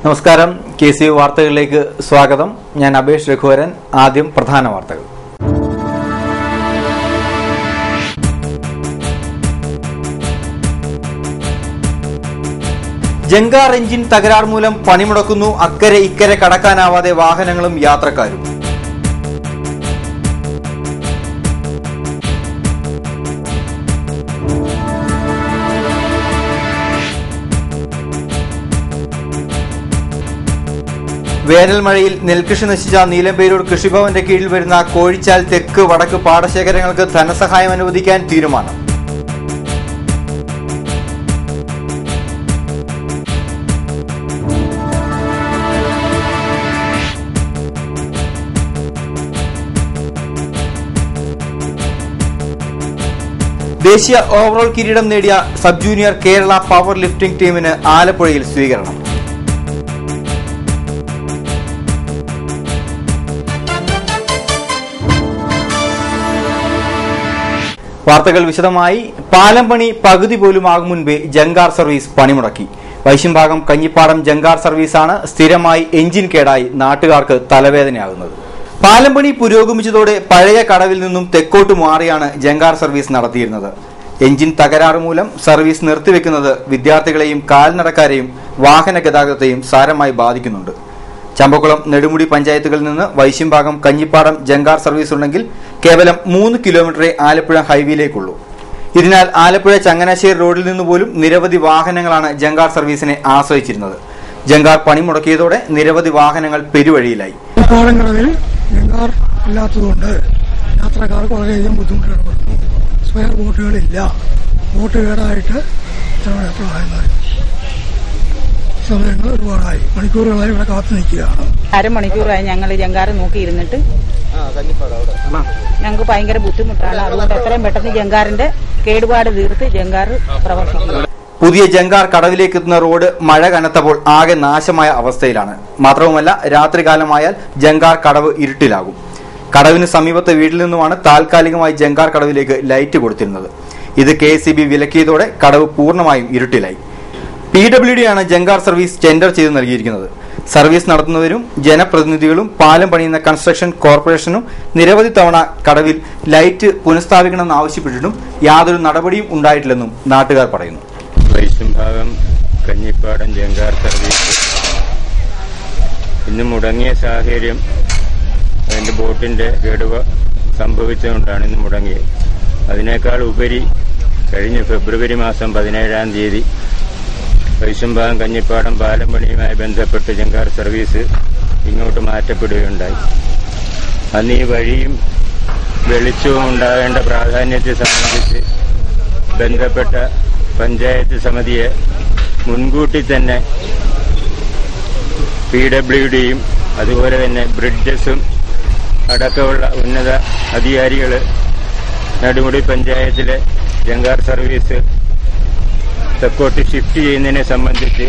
നമസ്കാരം, KCU വാർത്തകളിലേക്ക് സ്വാഗതം. ഞാൻ അബേഷ് രഘുവരൻ. ആദ്യം പ്രധാന വാർത്തകൾ. ജങ്കാർ എഞ്ചിൻ തകരാർ മൂലം പണിമുടക്കുന്നു. അക്കരെ ഇക്കരെ കടക്കാനാവാതെ വാഹനങ്ങളും യാത്രക്കാരും. വേനൽ മഴയിൽ നെൽകൃഷി നശിച്ച നീലമ്പേരൂർ കൃഷിഭവന്റെ കീഴിൽ വരുന്ന കോഴിച്ചാൽ തെക്ക് വടക്ക് പാടശേഖരങ്ങൾക്ക് ധനസഹായം അനുവദിക്കാൻ തീരുമാനം. ദേശീയ ഓവറോൾ കിരീടം നേടിയ sub junior Kerala power lifting ടീമിന് ആലപ്പുഴയിൽ സ്വീകരണം. വാർത്തകൾ വിശദമായി. പാലം പണി പകുതി പോലും ആകും മുൻപേ ജങ്കാർ സർവീസ് പണിമുടക്കി. വൈശംഭാഗം കഞ്ഞിപ്പാടം ജങ്കാർ സർവീസാണ് സ്ഥിരമായി എഞ്ചിൻ കേടായി നാട്ടുകാർക്ക് തലവേദനയാകുന്നത്. പാലം പണി പുരോഗമിച്ചതോടെ പഴയ കടവിൽ നിന്നും തെക്കോട്ട് മാറിയാണ് ജങ്കാർ സർവീസ് നടത്തിയിരുന്നത്. എഞ്ചിൻ തകരാറ് മൂലം സർവീസ് നിർത്തിവെക്കുന്നത് വിദ്യാർത്ഥികളെയും കാൽനടക്കാരെയും വാഹന ഗതാഗതത്തെയും സാരമായി ബാധിക്കുന്നുണ്ട്. ചമ്പക്കുളം നെടുമുടി പഞ്ചായത്തുകളിൽ നിന്ന് വൈശംഭാഗം കഞ്ഞിപ്പാടം ജങ്കാർ സർവീസ് ഉണ്ടെങ്കിൽ കേവലം 3 കിലോമീറ്ററേ ആലപ്പുഴ ഹൈവേയിലേക്കുള്ളൂ. ഇതിനാൽ ആലപ്പുഴ ചങ്ങനാശ്ശേരി റോഡിൽ നിന്നുപോലും നിരവധി വാഹനങ്ങളാണ് ജങ്കാർ സർവീസിനെ ആശ്രയിച്ചിരുന്നത്. ജങ്കാർ പണി മുടക്കിയതോടെ നിരവധി വാഹനങ്ങൾ പെരുവഴിയിലായി. പാടങ്ങളിൽ ജങ്കാർ ഇല്ലാത്തതുകൊണ്ട് യാത്രക്കാർക്ക് വളരെയധികം ബുദ്ധിമുട്ടുകൾ. സ്പെയർ ബോട്ടുകളില്ല. ബോട്ട് കേടായിട്ട് സമയങ്ങൾ ഒരുപാടായി, മണിക്കൂറുകളായി ഇവിടെ കാത്തു നിൽക്കുകയാണ്. അരമണിക്കൂറായി ഞങ്ങൾ ജങ്കാർ നോക്കിയിരുന്നിട്ട് ഞങ്ങൾക്ക് ഭയങ്കര ബുദ്ധിമുട്ടാണ്. അതുകൊണ്ട് എത്രയും പെട്ടെന്ന് ജങ്കാറിന്റെ കേടുപാട് തീർത്ത് ജങ്കാർ പ്രവർത്തിക്കുന്നു. പുതിയ ജങ്കാർ കടവിലേക്ക് എത്തുന്ന റോഡ് മഴ കനത്തപ്പോൾ ആകെ നാശമായ അവസ്ഥയിലാണ്. മാത്രവുമല്ല, രാത്രികാലമായാൽ ജങ്കാർ കടവ് ഇരുട്ടിലാകും. കടവിന് സമീപത്തെ വീട്ടിൽ നിന്നുമാണ് താൽക്കാലികമായി ജങ്കാർ കടവിലേക്ക് ലൈറ്റ് കൊടുത്തിരുന്നത്. ഇത് KCB വിലക്കിയതോടെ കടവ് പൂർണ്ണമായും ഇരുട്ടിലായി. PWD ആണ് ജങ്കാർ സർവീസ് ടെൻഡർ ചെയ്ത് നൽകിയിരിക്കുന്നത്. സർവീസ് നടത്തുന്നവരും ജനപ്രതിനിധികളും പാലം പണിയുന്ന കൺസ്ട്രക്ഷൻ കോർപ്പറേഷനും നിരവധി തവണ കടവിൽ ലൈറ്റ് പുനഃസ്ഥാപിക്കണമെന്ന് ആവശ്യപ്പെട്ടിട്ടും യാതൊരു നടപടിയും ഉണ്ടായിട്ടില്ലെന്നും നാട്ടുകാർ പറയുന്നു. വൈശംഭാഗം കഞ്ഞിപ്പാടം ജങ്കാർ സർവീസ് ഇന്ന് മുടങ്ങിയ സാഹചര്യം അതിന്റെ ബോട്ടിന്റെ കേടുവ സംഭവിച്ചുകൊണ്ടാണ് ഇന്ന് മുടങ്ങിയത്. അതിനേക്കാൾ ഉപരി കഴിഞ്ഞ ഫെബ്രുവരി മാസം 17-ാം തീയതി വൈശംഭാഗം കഞ്ഞിപ്പാടം പാലം പണിയുമായി ബന്ധപ്പെട്ട് ജങ്കാർ സർവീസ് ഇങ്ങോട്ട് മാറ്റപ്പെടുകയുണ്ടായി. അന്ന് ഈ വഴിയും വെളിച്ചവും ഉണ്ടാകേണ്ട പ്രാധാന്യത്തെ സംബന്ധിച്ച് ബന്ധപ്പെട്ട പഞ്ചായത്ത് സമിതിയെ മുൻകൂട്ടി തന്നെ PWDയും അതുപോലെ തന്നെ ബ്രിഡ്ജസും അടക്കമുള്ള ഉന്നത അധികാരികൾ നെടുമുടി പഞ്ചായത്തിലെ ജങ്കാർ സർവീസ് തെക്കോട്ട് ഷിഫ്റ്റ് ചെയ്യുന്നതിനെ സംബന്ധിച്ച്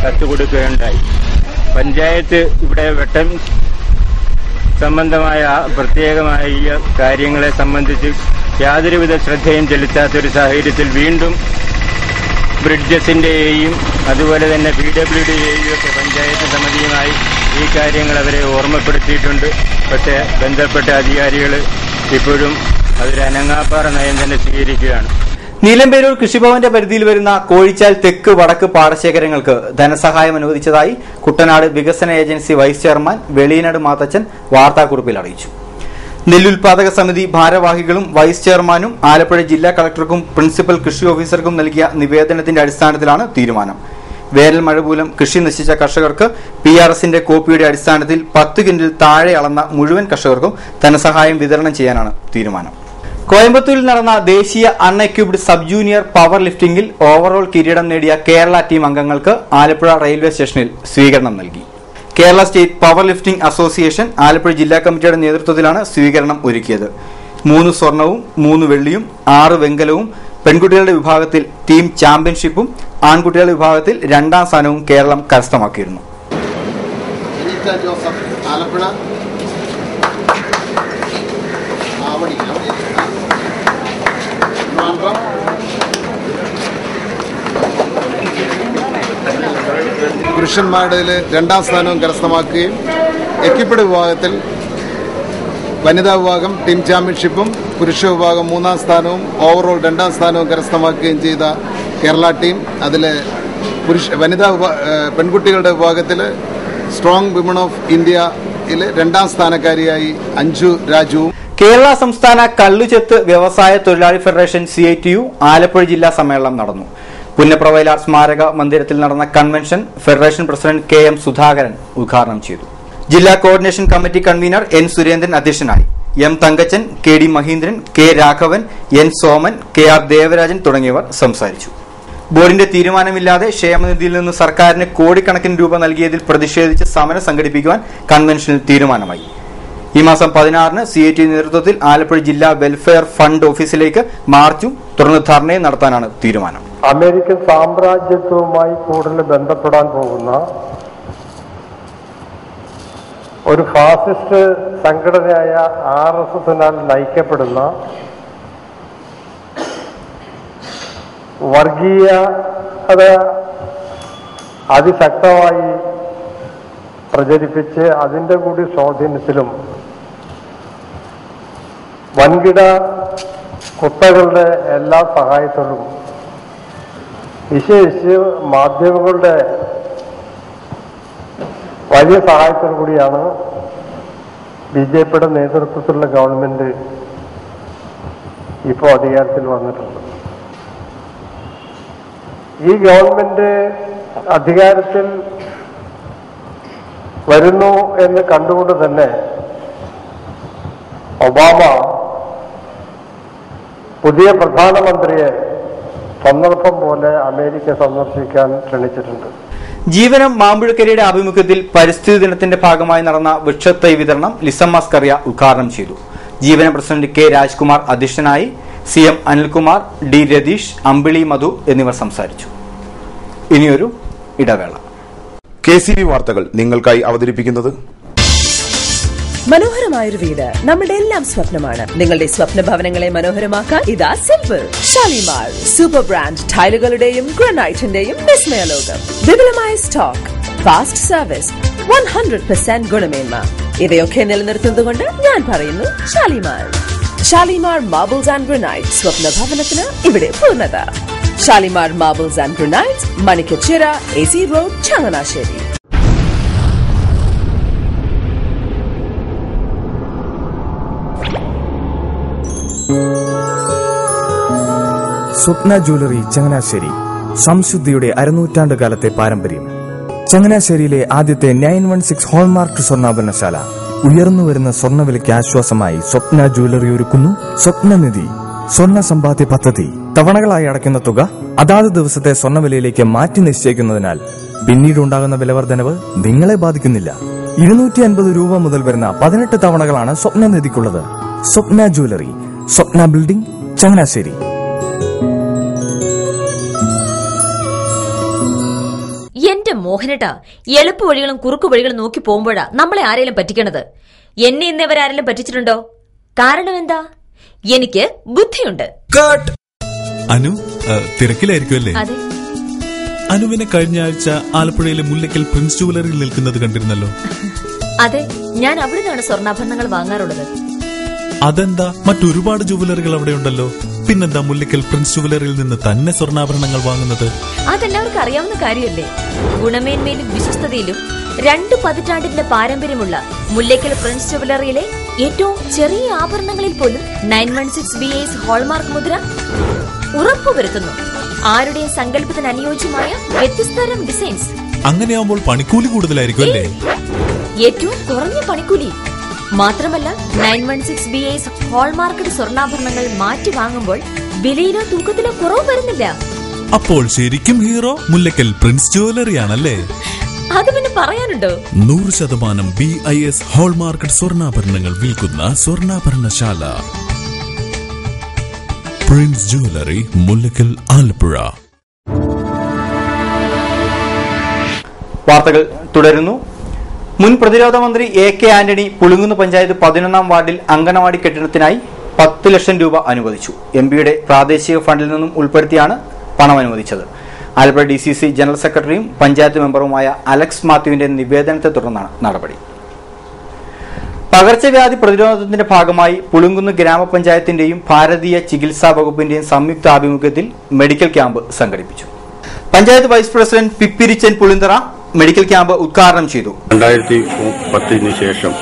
കത്ത് കൊടുക്കുകയുണ്ടായി. പഞ്ചായത്ത് ഇവിടെ വെട്ടം സംബന്ധമായ പ്രത്യേകമായ ഈ കാര്യങ്ങളെ സംബന്ധിച്ച് യാതൊരുവിധ ശ്രദ്ധയും ചെലുത്താത്തൊരു സാഹചര്യത്തിൽ വീണ്ടും ബ്രിഡ്ജസിന്റെയും അതുപോലെ തന്നെ PWDയെയും ഒക്കെ പഞ്ചായത്ത് സമിതിയുമായി ഈ കാര്യങ്ങൾ അവരെ ഓർമ്മപ്പെടുത്തിയിട്ടുണ്ട്. പക്ഷേ ബന്ധപ്പെട്ട അധികാരികൾ ഇപ്പോഴും അതൊരു അനങ്ങാപ്പാറ നയം തന്നെ സ്വീകരിക്കുകയാണ്. നീലമ്പേരൂർ കൃഷിഭവന്റെ പരിധിയിൽ വരുന്ന കോഴിച്ചാൽ തെക്ക് വടക്ക് പാടശേഖരങ്ങൾക്ക് ധനസഹായം അനുവദിച്ചതായി കുട്ടനാട് വികസന agency vice chairman Veliyanad Mathachan വാർത്താക്കുറിപ്പിൽ അറിയിച്ചു. നെല്ലുൽപാദക സമിതി ഭാരവാഹികളും വൈസ് ചെയർമാനും ആലപ്പുഴ ജില്ലാ കളക്ടർക്കും പ്രിൻസിപ്പൽ കൃഷി ഓഫീസർക്കും നൽകിയ നിവേദനത്തിന്റെ അടിസ്ഥാനത്തിലാണ് തീരുമാനം. വേനൽ മഴ മൂലം കൃഷി നശിച്ച കർഷകർക്ക് PRSന്റെ കോപ്പിയുടെ അടിസ്ഥാനത്തിൽ 10 കിൻഡിൽ താഴെ അളന്ന മുഴുവൻ കർഷകർക്കും ധനസഹായം വിതരണം ചെയ്യാനാണ് തീരുമാനം. കോയമ്പത്തൂരിൽ നടന്ന ദേശീയ അൺഎക്യുപ്ഡ് സബ് ജൂനിയർ പവർ ലിഫ്റ്റിംഗിൽ ഓവറോൾ കിരീടം നേടിയ കേരള ടീം അംഗങ്ങൾക്ക് ആലപ്പുഴ റെയിൽവേ സ്റ്റേഷനിൽ സ്വീകരണം നൽകി. Kerala state power lifting association Alappuzha ജില്ലാ കമ്മിറ്റിയുടെ നേതൃത്വത്തിലാണ് സ്വീകരണം ഒരുക്കിയത്. 3 സ്വർണവും 3 വെള്ളിയും 6 വെങ്കലവും പെൺകുട്ടികളുടെ വിഭാഗത്തിൽ ടീം ചാമ്പ്യൻഷിപ്പും ആൺകുട്ടികളുടെ വിഭാഗത്തിൽ 2ാം സ്ഥാനവും കേരളം കരസ്ഥമാക്കിയിരുന്നു. പുരുഷന്മാരിൽ 2ാം സ്ഥാനവും കരസ്ഥമാക്കുകയും എക്വിപ്ഡ് വിഭാഗത്തിൽ വനിതാ വിഭാഗം ടീം ചാമ്പ്യൻഷിപ്പും പുരുഷ വിഭാഗം 3ാം സ്ഥാനവും ഓവറോൾ 2ാം സ്ഥാനവും കരസ്ഥമാക്കുകയും ചെയ്ത കേരള ടീം അതിലെ പെൺകുട്ടികളുടെ വിഭാഗത്തിൽ സ്ട്രോങ് വിമൺ ഓഫ് ഇന്ത്യയിലെ 2ാം സ്ഥാനക്കാരിയായി അഞ്ജു രാജുവും. കേരള സംസ്ഥാന കള്ളുചെത്ത് വ്യവസായ തൊഴിലാളി ഫെഡറേഷൻ CITU ആലപ്പുഴ ജില്ലാ സമ്മേളനം നടന്നു. പുന്നപ്ര വയലാർ സ്മാരക മന്ദിരത്തിൽ നടന്ന convention federation president KM Sudhakaran ഉദ്ഘാടനം ചെയ്തു. ജില്ലാ coordination committee convener N Surendran അധ്യക്ഷനായി. M Thankachan, KD Mahindran, K Raghavan, N Soman, KR Devarajan തുടങ്ങിയവർ സംസാരിച്ചു. ബോർഡിന്റെ തീരുമാനമില്ലാതെ ക്ഷേമനിധിയിൽ നിന്ന് സർക്കാരിന് കോടിക്കണക്കിന് രൂപ നൽകിയതിൽ പ്രതിഷേധിച്ച് സമരം സംഘടിപ്പിക്കുവാൻ കൺവെൻഷനിൽ തീരുമാനമായി. ഈ മാസം 16-ന് CITU നേതൃത്വത്തിൽ ആലപ്പുഴ ജില്ലാ വെൽഫെയർ ഫണ്ട് ഓഫീസിലേക്ക് മാർച്ചും തുടർന്ന് ധർണയും നടത്താനാണ് തീരുമാനം. അമേരിക്കൻ സാമ്രാജ്യത്വവുമായി കൂടുതൽ ബന്ധപ്പെടാൻ പോകുന്ന ഒരു ഫാസിസ്റ്റ് സംഘടനയായ RSSനാൽ നയിക്കപ്പെടുന്ന വർഗീയത അതിശക്തമായി പ്രചരിപ്പിച്ച് അതിൻ്റെ കൂടി സ്വാധീനത്തിലും വൻകിട കുത്തകളുടെ എല്ലാ സഹായത്തോടും വിശേഷിച്ച് മാധ്യമങ്ങളുടെ വലിയ സഹായത്തോടു കൂടിയാണ് BJPയുടെ നേതൃത്വത്തിലുള്ള ഗവൺമെന്റ് ഇപ്പോൾ അധികാരത്തിൽ വന്നിട്ടുണ്ട്. ഈ ഗവൺമെന്റ് അധികാരത്തിൽ വരുന്നു എന്ന് കണ്ടുകൊണ്ട് തന്നെ ഒബാമ പുതിയ പ്രധാനമന്ത്രിയെ സന്ദർഭം പോലെ അമേരിക്ക സന്ദർശിക്കാൻ ക്ഷണിച്ചിട്ടുണ്ട്. ജീവനം മാമ്പുഴക്കരയുടെ ആഭിമുഖ്യത്തിൽ പരിസ്ഥിതി ദിനത്തിന്റെ ഭാഗമായി നടന്ന വൃക്ഷത്തൈ വിതരണം ലിസമ്മ സ്കറിയ ഉദ്ഘാടനം ചെയ്തു. ജീവനം പ്രസിഡന്റ് K രാജ്കുമാർ അധ്യക്ഷനായി. CM അനിൽകുമാർ, D രതീഷ്, അമ്പിളി മധു എന്നിവർ സംസാരിച്ചു. ഇനിയൊരു ഇടവേള. KCV വാർത്തകൾ നിങ്ങൾക്കായി അവതരിപ്പിക്കുന്നത് മനോഹരമായൊരു വീട് നമ്മുടെ എല്ലാം സ്വപ്നമാണ്. നിങ്ങളുടെ സ്വപ്ന ഭവനങ്ങളെ മനോഹരമാക്കാൻ ഇതാ സിമ്പിൾ. ഷാലിമാർ സൂപ്പർ ബ്രാൻഡ് ടൈലുകളുടെയും ഗ്രാനൈറ്റിന്റെയും വിസ്മയ ലോകം. വിപുലമായ സ്റ്റോക്ക്, ഫാസ്റ്റ് സർവീസ്, 100% ഗുണമേന്മ ഇവയൊക്കെ നിലനിർത്തുന്നതുകൊണ്ട് ഞാൻ പറയുന്നു Shalimar. Shalimar marbles and granite. സ്വപ്ന ഭവനത്തിന് ഇവിടെ പൂർണ്ണത. Shalimar marbles and granite, Manikkachira, AC road, Changanassery. Swapna jewellery Changanassery. സംശുദ്ധിയുടെ അരനൂറ്റാണ്ട് കാലത്തെ പാരമ്പര്യം. ചങ്ങനാശ്ശേരിയിലെ ആദ്യത്തെ 916 ഹോൾമാർക്ക് സ്വർണ്ണാഭരണശാല. ഉയർന്നുവരുന്ന സ്വർണ്ണവിലയ്ക്ക് ആശ്വാസമായി സ്വപ്ന ജ്വല്ലറി ഒരുക്കുന്നു സ്വപ്നനിധി സ്വർണ്ണ സമ്പാദ്യ പദ്ധതി. തവണകളായി അടയ്ക്കുന്ന തുക അതാത് ദിവസത്തെ സ്വർണ്ണവിലയിലേക്ക് മാറ്റി നിശ്ചയിക്കുന്നതിനാൽ പിന്നീടുണ്ടാകുന്ന വിലവർദ്ധനവ് നിങ്ങളെ ബാധിക്കുന്നില്ല. 250 രൂപ മുതൽ വരുന്ന 18 തവണകളാണ് സ്വപ്നനിധിക്കുള്ളത്. സ്വപ്ന ജ്വല്ലറി, സ്വപ്ന ബിൽഡിംഗ്, ചങ്ങനാശ്ശേരി. എന്റെ മോഹനേട്ടാ, എളുപ്പ വഴികളും കുറുക്കു വഴികളും നോക്കി പോകുമ്പോഴാ നമ്മളെ ആരെങ്കിലും പറ്റിക്കണത്. എന്നെ ഇന്നവരാരെങ്കിലും പറ്റിച്ചിട്ടുണ്ടോ? കാരണം എന്താ? എനിക്ക് ബുദ്ധിയുണ്ട്. അനു തിരക്കിലായിരിക്കുമല്ലേ? അതെ. അനുവിനെ കഴിഞ്ഞ ആഴ്ച ആലപ്പുഴയിലെ മുല്ലയ്ക്കൽ പ്രിൻസ് ജുവലറിയിൽ നിൽക്കുന്നത് കണ്ടിരുന്നല്ലോ. അതെ, ഞാൻ അവിടെ നിന്നാണ് സ്വർണ്ണാഭരണങ്ങൾ വാങ്ങാറുള്ളത്. അതെന്താ, മറ്റൊരുപാട് ജുവലറികൾ അവിടെ ഉണ്ടല്ലോ. പിന്നെന്താ മുല്ലയ്ക്കൽ പ്രിൻസ് ജുവലറിയിൽ നിന്ന് തന്നെ സ്വർണ്ണാഭരണങ്ങൾ വാങ്ങുന്നത്? അതെല്ലാവർക്കും അറിയാവുന്ന കാര്യമല്ലേ. ഗുണമേന്മയിലും വിശ്വസ്തതയിലും 2 പതിറ്റാണ്ടിന്റെ പാരമ്പര്യമുള്ള മുല്ലയ്ക്കൽ പ്രിൻസ് ജുവലറിയിലെ ഏറ്റവും ചെറിയ ആഭരണങ്ങളിൽ പോലും 916 BAS ഹോൾമാർക്ക് മുദ്ര ഉറപ്പുവരുത്തുന്നു. ആരുടെയും സങ്കല്പത്തിന് അനുയോജ്യമായ വ്യത്യസ്തതരം ഡിസൈൻസ്. അങ്ങനെയാവുമ്പോൾ പണിക്കൂലി കൂടുതലായിരിക്കും അല്ലേ? ഏറ്റവും കുറഞ്ഞ പണിക്കൂലി മാത്രമല്ല, 916 BAS ഹോൾമാർക്കറ്റ് സ്വർണ്ണാഭരണങ്ങൾ മാറ്റി വാങ്ങുമ്പോൾ വിലയിലോ തൂക്കത്തിലോ കുറവ് വരുന്നില്ല. അപ്പോൾ ശരിക്കും ഹീറോ മുല്ലയ്ക്കൽ പ്രിൻസ് ജുവലറിയാണല്ലേ? അത് പിന്നെ പറയാനുണ്ടോ? 100% BIS ഹോൾമാർക്കറ്റ് സ്വർണ്ണാഭരണങ്ങൾ വിൽക്കുന്ന സ്വർണ്ണാഭരണശാല പ്രിൻസ് ജുവലറി, മുല്ലയ്ക്കൽ, ആലപ്പുഴ. വാർത്തകൾ തുടരുന്നു. മുൻ പ്രതിരോധ മന്ത്രി AK ആന്റണി പുളിങ്കുന്ന് പഞ്ചായത്ത് 11-ാം വാർഡിൽ അംഗനവാടി കെട്ടിടത്തിനായി 10 ലക്ഷം രൂപ അനുവദിച്ചു. MPയുടെ പ്രാദേശിക ഫണ്ടിൽ നിന്നും ഉൾപ്പെടുത്തിയാണ് പണം അനുവദിച്ചത്. ആലപ്പുഴ DCC ജനറൽ സെക്രട്ടറിയും പഞ്ചായത്ത് മെമ്പറുമായ അലക്സ് മാത്യുവിന്റെ നിവേദനത്തെ തുടർന്നാണ് നടപടി. പകർച്ചവ്യാധി പ്രതിരോധത്തിന്റെ ഭാഗമായി പുളുങ്കുന്ന് ഗ്രാമപഞ്ചായത്തിന്റെയും ഭാരതീയ ചികിത്സാ വകുപ്പിന്റെയും സംയുക്ത ആഭിമുഖ്യത്തിൽ മെഡിക്കൽ ക്യാമ്പ് സംഘടിപ്പിച്ചു. Panchayat vice president Pippirichan Pulinthara medical camp ഉദ്ഘാടനം ചെയ്തു. 2010 ശേഷം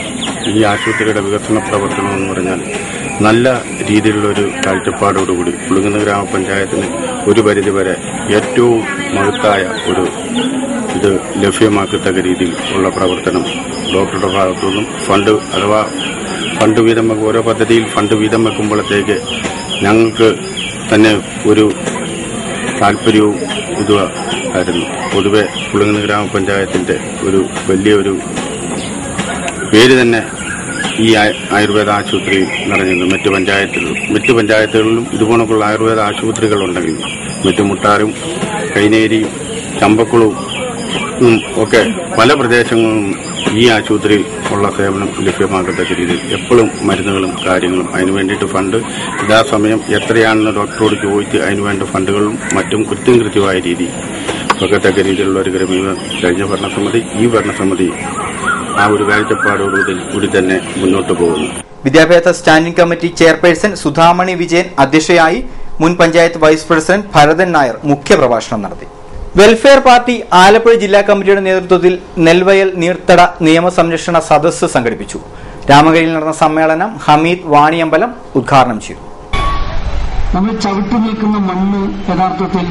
ഈ ആശുപത്രിയുടെ വികസന പ്രവർത്തനം എന്ന് പറഞ്ഞാൽ നല്ല രീതിയിലുള്ളൊരു കാഴ്ചപ്പാടോടുകൂടി പുളുങ്കുന്ന് ഗ്രാമപഞ്ചായത്തിന് ഒരു പരിധിവരെ ഏറ്റവും മഹത്തായ ഒരു ഇത് ലഭ്യമാക്കത്തക്ക രീതിയിൽ ഉള്ള പ്രവർത്തനം ഡോക്ടറുടെ ഭാഗത്തുനിന്നും ഫണ്ട് വീതം വെക്കും. ഓരോ പദ്ധതിയിൽ ഫണ്ട് വീതം വെക്കുമ്പോഴത്തേക്ക് ഞങ്ങൾക്ക് തന്നെ ഒരു താല്പര്യവും ഇതുമായിരുന്നു. പൊതുവെ പുളുങ്കുന്ന് ഗ്രാമപഞ്ചായത്തിന്റെ ഒരു വലിയൊരു പേര് തന്നെ ഈ ആയുർവേദ ആശുപത്രി നിറഞ്ഞത്. മറ്റു പഞ്ചായത്തുകളിലും ഇതുപോലുള്ള ആയുർവേദ ആശുപത്രികളുണ്ടെങ്കിൽ മുട്ടാറും കൈനേരിയും ചമ്പക്കുളവും ഒക്കെ പല പ്രദേശങ്ങളിലും ഈ ആശുപത്രിയിൽ ഉള്ള സേവനം ലഭ്യമാക്കത്തക്ക രീതിയിൽ എപ്പോഴും മരുന്നുകളും കാര്യങ്ങളും അതിനു വേണ്ടിയിട്ട് ഫണ്ട് യഥാസമയം എത്രയാണെന്ന് ഡോക്ടറോട് ചോദിച്ച് അതിനുവേണ്ട ഫണ്ടുകളും മറ്റും കൃത്യമായ രീതിയിൽ വെക്കത്തക്ക രീതിയിലുള്ള ഒരു ക്രമീകരണം കഴിഞ്ഞ ഭരണസമിതി ഈ ഭരണസമിതി ആ ഒരു കാഴ്ചപ്പാടോടുകൂടി തന്നെ മുന്നോട്ട് പോകുന്നു. വിദ്യാഭ്യാസ standing committee chairperson Sudhamani Vijayan അധ്യക്ഷയായി. മുൻ പഞ്ചായത്ത് വൈസ് പ്രസിഡന്റ് ഭരതൻ നായർ മുഖ്യപ്രഭാഷണം നടത്തി. വെൽഫെയർ പാർട്ടി ആലപ്പുഴ ജില്ലാ കമ്മിറ്റിയുടെ നേതൃത്വത്തിൽ നെൽവയൽ നീർത്തട നിയമസംരക്ഷണ സദസ്സ് സംഘടിപ്പിച്ചു. രാമകരിയിൽ നടന്ന സമ്മേളനം ഹമീദ് വാണിയമ്പലം ഉദ്ഘാടനം ചെയ്തു. നമ്മൾ ചവിട്ടി നിൽക്കുന്ന മണ്ണ് യഥാർത്ഥത്തിൽ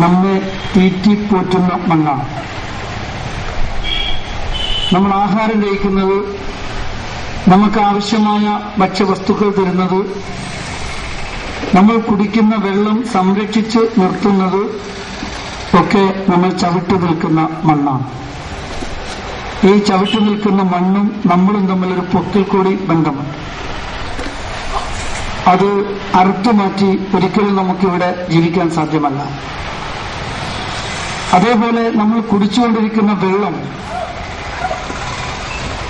നമ്മെ തീറ്റിപ്പോറ്റുന്ന മണ്ണാണ്. നമ്മൾ ആഹാരം കഴിക്കുന്നത്, നമുക്ക് ആവശ്യമായ ഭക്ഷ്യവസ്തുക്കൾ തരുന്നത്, നമ്മൾ കുടിക്കുന്ന വെള്ളം സംരക്ഷിച്ച് നിർത്തുന്നത് ഒക്കെ നമ്മൾ ചവിട്ടി നിൽക്കുന്ന മണ്ണാണ്. ഈ ചവിട്ടി നിൽക്കുന്ന മണ്ണും നമ്മളും തമ്മിലൊരു പൊക്കിൽ കൂടി ബന്ധമുണ്ട്. അത് അറുത്തുമാറ്റി ഒരിക്കലും നമുക്കിവിടെ ജീവിക്കാൻ സാധ്യമല്ല. അതേപോലെ നമ്മൾ കുടിച്ചുകൊണ്ടിരിക്കുന്ന വെള്ളം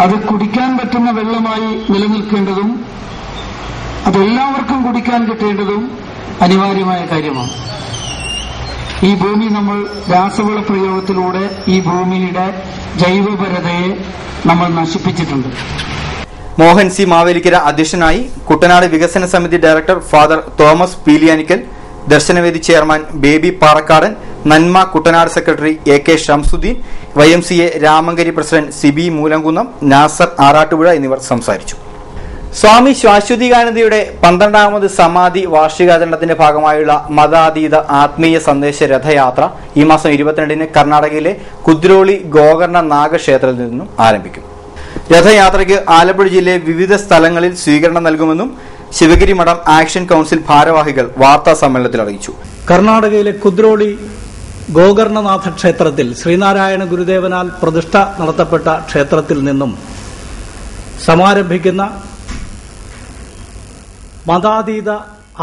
അത് കുടിക്കാൻ പറ്റുന്ന വെള്ളമായി നിലനിൽക്കേണ്ടതും അതെല്ലാവർക്കും കുടിക്കാൻ കിട്ടേണ്ടതും അനിവാര്യമായ കാര്യമാണ്. ഈ ഭൂമി നമ്മൾ രാസവള പ്രയോഗത്തിലൂടെ ഈ ഭൂമിയുടെ ജൈവപരതയെ നമ്മൾ നശിപ്പിച്ചിട്ടുണ്ട്. മോഹൻ സി മാവേലിക്കര അധ്യക്ഷനായി. കുട്ടനാട് വികസന സമിതി director father Thomas Peeliyanickal, Darshanavedi chairman Baby Parakkadan, Nanma Kuttanad secretary AK Shamsuddin, YMCA Ramankari president Sibi Moolamkunnam, Nasar Arattupuzha എന്നിവർ സംസാരിച്ചു. സ്വാമി ശാശ്വതികാനന്ദയുടെ 12ാമത് സമാധി വാർഷികാചരണത്തിന്റെ ഭാഗമായുള്ള മതാതീത ആത്മീയ സന്ദേശ രഥയാത്ര ഈ മാസം 22-ന് കർണാടകയിലെ കുദ്രോളി ഗോകർണ നാഗക്ഷേത്രത്തിൽ നിന്നും ആരംഭിക്കും. രഥയാത്രയ്ക്ക് ആലപ്പുഴ ജില്ലയിലെ വിവിധ സ്ഥലങ്ങളിൽ സ്വീകരണം നൽകുമെന്നും ശിവഗിരി മഠം ആക്ഷൻ കൌൺസിൽ ഭാരവാഹികൾ വാർത്താ സമ്മേളനത്തിൽ അറിയിച്ചു. കർണാടകയിലെ കുദ്രോളി ഗോകർണനാഥ ക്ഷേത്രത്തിൽ ശ്രീനാരായണ ഗുരുദേവനാൽ പ്രതിഷ്ഠ നടത്തപ്പെട്ട ക്ഷേത്രത്തിൽ നിന്നും സമാരംഭിക്കുന്ന മതാതീത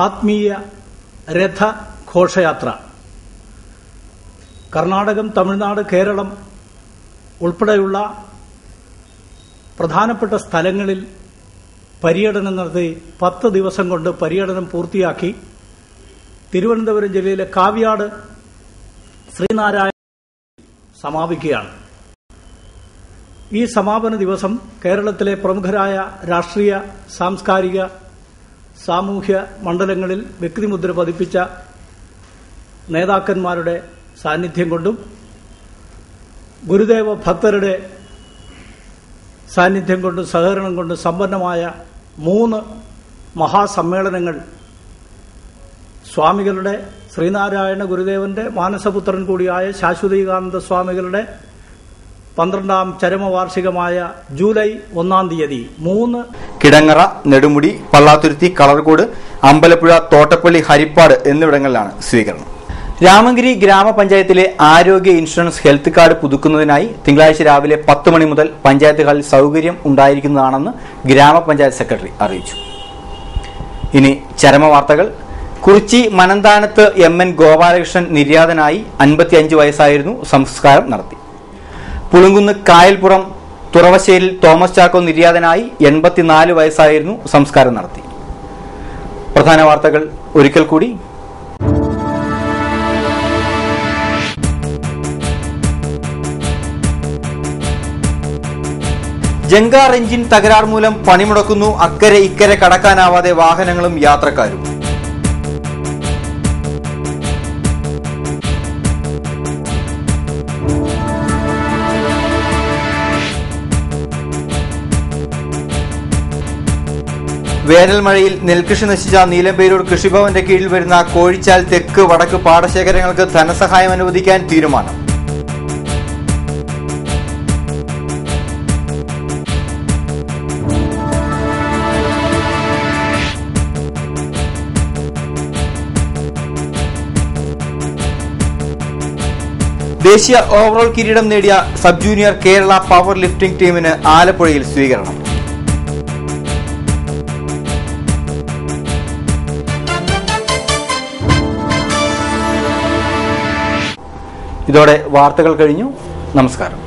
ആത്മീയ രഥഘോഷയാത്ര കർണാടകം, തമിഴ്നാട്, കേരളം ഉൾപ്പെടെയുള്ള പ്രധാനപ്പെട്ട സ്ഥലങ്ങളിൽ പര്യടനം നടത്തി 10 ദിവസം കൊണ്ട് പര്യടനം പൂർത്തിയാക്കി തിരുവനന്തപുരം ജില്ലയിലെ കാവ്യാട് ശ്രീനാരായണ സമാപിക്കുകയാണ്. ഈ സമാപന ദിവസം കേരളത്തിലെ പ്രമുഖരായ രാഷ്ട്രീയ, സാംസ്കാരിക, സാമൂഹ്യ മണ്ഡലങ്ങളിൽ വ്യക്തിമുദ്ര പതിപ്പിച്ച നേതാക്കന്മാരുടെ സാന്നിധ്യം കൊണ്ടും ഗുരുദേവ ഭക്തരുടെ സാന്നിധ്യം കൊണ്ടും സഹകരണം കൊണ്ടും സമ്പന്നമായ 3 മഹാസമ്മേളനങ്ങൾ സ്വാമികളുടെ, ശ്രീനാരായണ ഗുരുദേവന്റെ മാനസപുത്രൻ കൂടിയായ ശാശ്വതീകാനന്ദ സ്വാമികളുടെ 12ാം ചരമവാർഷികമായ ജൂലൈ 1-ാം തീയതി 3 കിടങ്ങറ, നെടുമുടി, പള്ളാത്തുരുത്തി, കളർകോട്, അമ്പലപ്പുഴ, തോട്ടപ്പള്ളി, ഹരിപ്പാട് എന്നിവിടങ്ങളിലാണ് സ്വീകരണം. രാമഗിരി ഗ്രാമപഞ്ചായത്തിലെ ആരോഗ്യ ഇൻഷുറൻസ് ഹെൽത്ത് കാർഡ് പുതുക്കുന്നതിനായി തിങ്കളാഴ്ച രാവിലെ 10 മണി മുതൽ പഞ്ചായത്ത് ഹാളിൽ സൌകര്യം ഉണ്ടായിരിക്കുന്നതാണെന്ന് ഗ്രാമപഞ്ചായത്ത് സെക്രട്ടറി അറിയിച്ചു. ഇനി ചരമവാർത്തകൾ. കുറിച്ചി മനന്താനത്ത് MN ഗോപാലകൃഷ്ണൻ നിര്യാതനായി. 55 വയസ്സായിരുന്നു. സംസ്കാരം നടത്തി. പുളുങ്കുന്ന് കായൽപ്പുറം തുറവശ്ശേരിൽ തോമസ് ചാക്കോ നിര്യാതനായി. 84 വയസ്സായിരുന്നു. സംസ്കാരം നടത്തി. പ്രധാന വാർത്തകൾ ഒരിക്കൽ കൂടി. ജങ്കാർ എഞ്ചിൻ തകരാർ മൂലം പണിമുടക്കുന്നു. അക്കരെ ഇക്കരെ കടക്കാനാവാതെ വാഹനങ്ങളും യാത്രക്കാരും. വേനൽ മഴയിൽ നെൽകൃഷി നശിച്ച നീലമ്പേരൂർ കൃഷിഭവന്റെ കീഴിൽ വരുന്ന കോഴിച്ചാൽ തെക്ക് വടക്ക് പാടശേഖരങ്ങൾക്ക് ധനസഹായം അനുവദിക്കാൻ തീരുമാനം. ദേശീയ ഓവറോൾ കിരീടം നേടിയ sub junior Kerala power lifting ടീമിന് ആലപ്പുഴയിൽ സ്വീകരണം. ഇതോടെ വാർത്തകൾ കഴിഞ്ഞു. നമസ്കാരം.